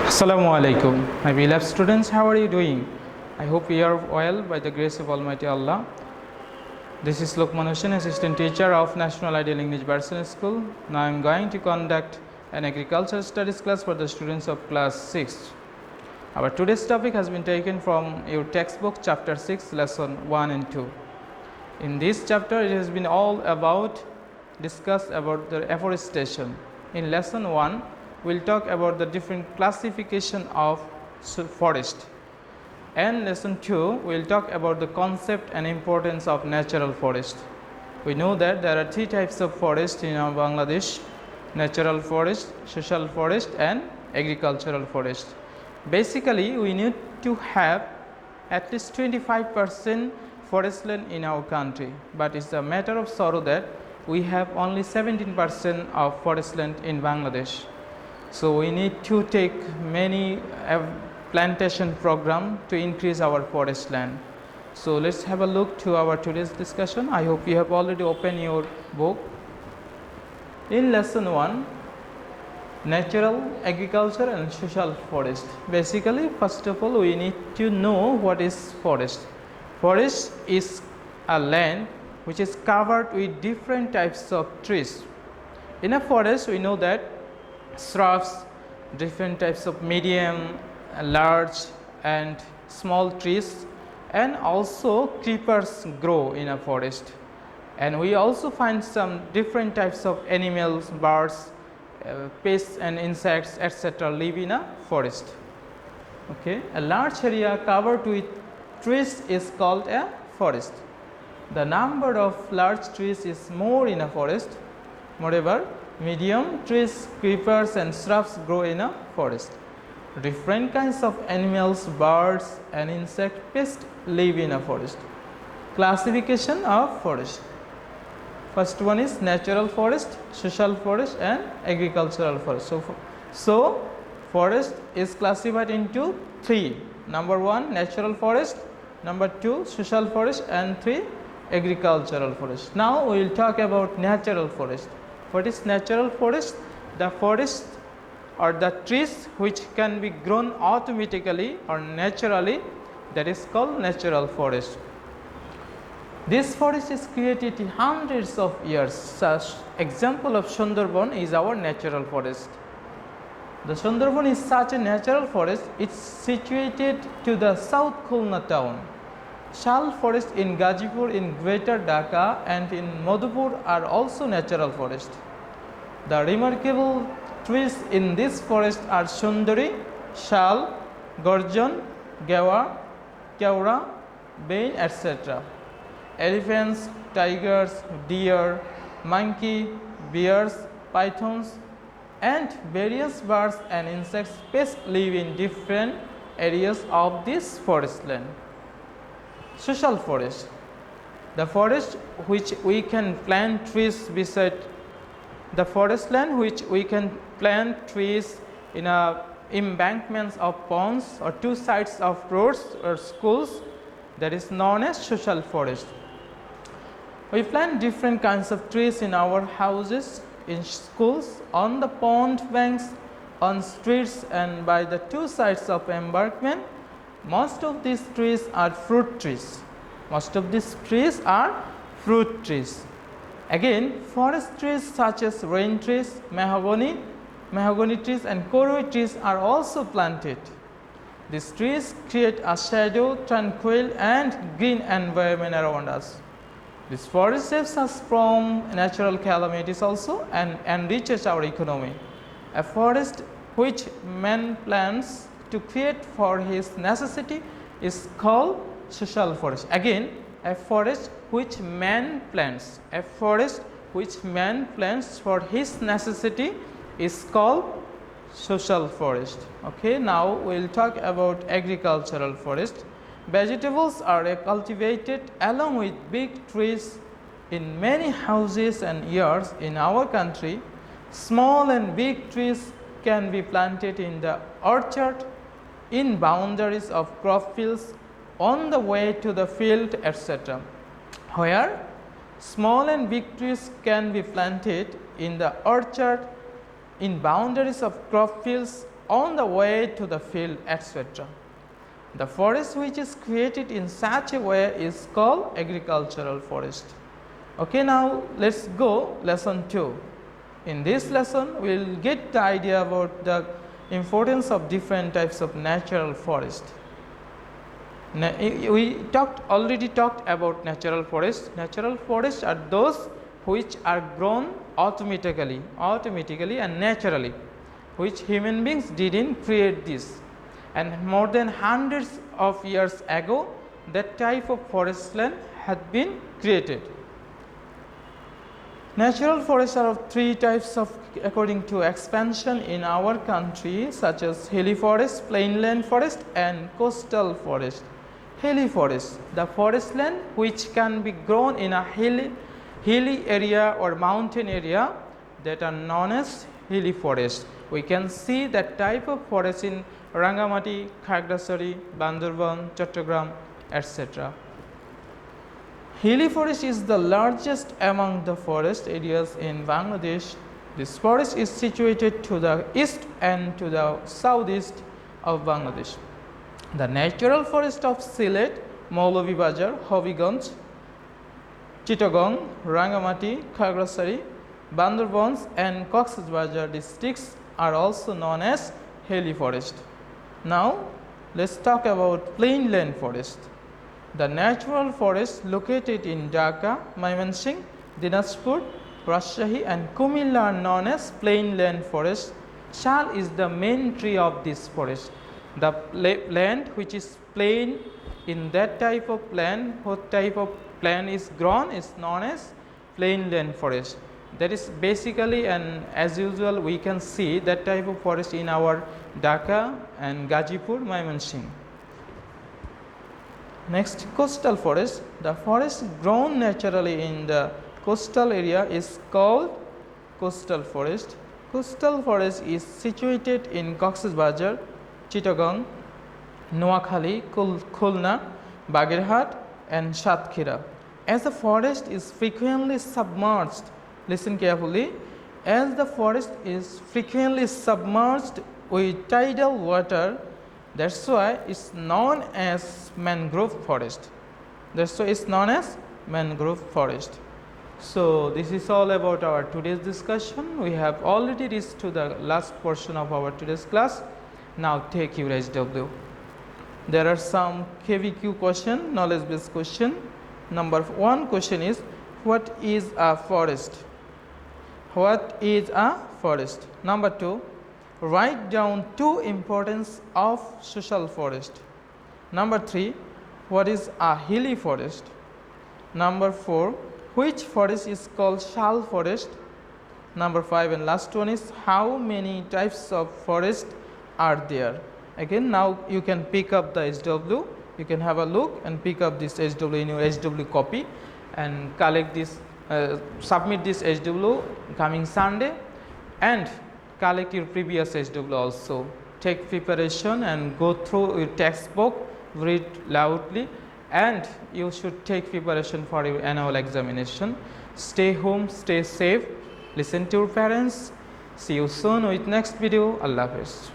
Assalamu alaikum. My beloved students, how are you doing? I hope you are well by the grace of Almighty Allah. This is Lokman, assistant teacher of National Ideal English Version School. Now I am going to conduct an agricultural studies class for the students of class 6. Our today's topic has been taken from your textbook chapter 6 lesson 1 and 2. In this chapter it has been all about discuss about the afforestation. In lesson 1 we will talk about the different classification of forest, and lesson 2 we will talk about the concept and importance of natural forest. We know that there are three types of forest in Bangladesh: natural forest, social forest and agricultural forest. Basically we need to have at least 25% forest land in our country, but it's a matter of sorrow that we have only 17% of forest land in Bangladesh. So we need to take many plantation program to increase our forest land. So let's have a look to our today's discussion. I hope you have already opened your book. In lesson 1, natural, agriculture and social forest. Basically, first of all, we need to know what is forest. Forest is a land which is covered with different types of trees. In a forest, we know that shrubs, different types of medium, large and small trees, and also creepers grow in a forest. And we also find some different types of animals, birds, pests and insects, etc. live in a forest. Okay, a large area covered with trees is called a forest. The number of large trees is more in a forest. Moreover, medium trees, creepers and shrubs grow in a forest. Different kinds of animals, birds and insect pests live in a forest. Classification of forest. First one is natural forest, social forest and agricultural forest. So forest is classified into three. Number 1, natural forest. Number 2, social forest, and 3, agricultural forest. Now we will talk about natural forest. What is natural forest? The forest or the trees which can be grown automatically or naturally, that is called natural forest. This forest is created in hundreds of years. Such example of Sundarban is our natural forest. The Sundarban is such a natural forest. It's situated to the South Khulna town. Shal forest in Gazipur, in Greater Dhaka and in Madhupur are also natural forest. The remarkable trees in this forest are Sundari, Shal, Gorjon, Gawa, Keura, Bain, etc. Elephants, tigers, deer, monkey, bears, pythons and various birds and insects pests live in different areas of this forest land. Social forest. The forest which we can plant trees beside the forest land which we can plant trees in embankments of ponds or two sides of roads or schools, that is known as social forest. We plant different kinds of trees in our houses, in schools, on the pond banks, on streets and by the two sides of embankment. Most of these trees are fruit trees. Most of these trees are fruit trees. Again, forest trees such as rain trees, mahogany trees and koroi trees are also planted. These trees create a shadow, tranquil and green environment around us. This forest saves us from natural calamities also and enriches our economy. A forest which man plants to create for his necessity is called social forest. Again, a forest which man plants, for his necessity is called social forest. Okay, now we will talk about agricultural forest. Vegetables are cultivated along with big trees in many houses and yards in our country. Small and big trees can be planted in the orchard, in boundaries of crop fields, on the way to the field, etc. Where small and big trees can be planted in the orchard, in boundaries of crop fields, on the way to the field, etc. The forest which is created in such a way is called agricultural forest. Okay, now let's go lesson 2. In this lesson, we will get the idea about the importance of different types of natural forest. We already talked about natural forests. Natural forests are those which are grown automatically and naturally, which human beings didn't create this. And more than hundreds of years ago, that type of forest land had been created. Natural forests are of three types according to expansion in our country, such as hilly forest, plainland forest, and coastal forest. Hilly forest, the forest land which can be grown in a hilly area or mountain area, that are known as hilly forest. We can see that type of forest in Rangamati, Khagrasari, Bandarban, Chattogram, etc. Hilly forest is the largest among the forest areas in Bangladesh. This forest is situated to the east and to the southeast of Bangladesh. The natural forest of Sylhet, Maulabibazar, Hobiganj, Chittagong, Rangamati, Khagrasari, Bandarban and Cox's Bazar districts are also known as hilly forest. Now, let's talk about plainland forest. The natural forests located in Dhaka, Mymensingh, Dinajpur, Rajshahi and Kumilla are known as plainland forest. Shal is the main tree of this forest. The land which is plain, in that type of land, what type of plant is grown is known as plainland forest. That is basically, and as usual we can see that type of forest in our Dhaka and Gazipur, Mymensingh. Next, coastal forest. The forest grown naturally in the coastal area is called coastal forest. Coastal forest is situated in Cox's Bazar, Chittagong, Noakhali, Khulna, Bagirhat and Satkhira. As the forest is frequently submerged, listen carefully, as the forest is frequently submerged with tidal water, that's why it's known as mangrove forest. That's why it's known as mangrove forest. So this is all about our today's discussion. We have already reached to the last portion of our today's class. Now take your HW. There are some KVQ question, knowledge based question. Number 1 question is, what is a forest? What is a forest? Number 2, write down 2 importance of social forest. Number 3, what is a hilly forest? Number 4, which forest is called shal forest? Number 5 and last one is, how many types of forest are there? Again, now you can pick up the HW, you can have a look and pick up this HW in your HW copy and collect this, submit this HW coming Sunday, and collect your previous HW also. Take preparation and go through your textbook, read loudly, and you should take preparation for your annual examination. Stay home, stay safe, listen to your parents. See you soon with next video. Allah Hafiz.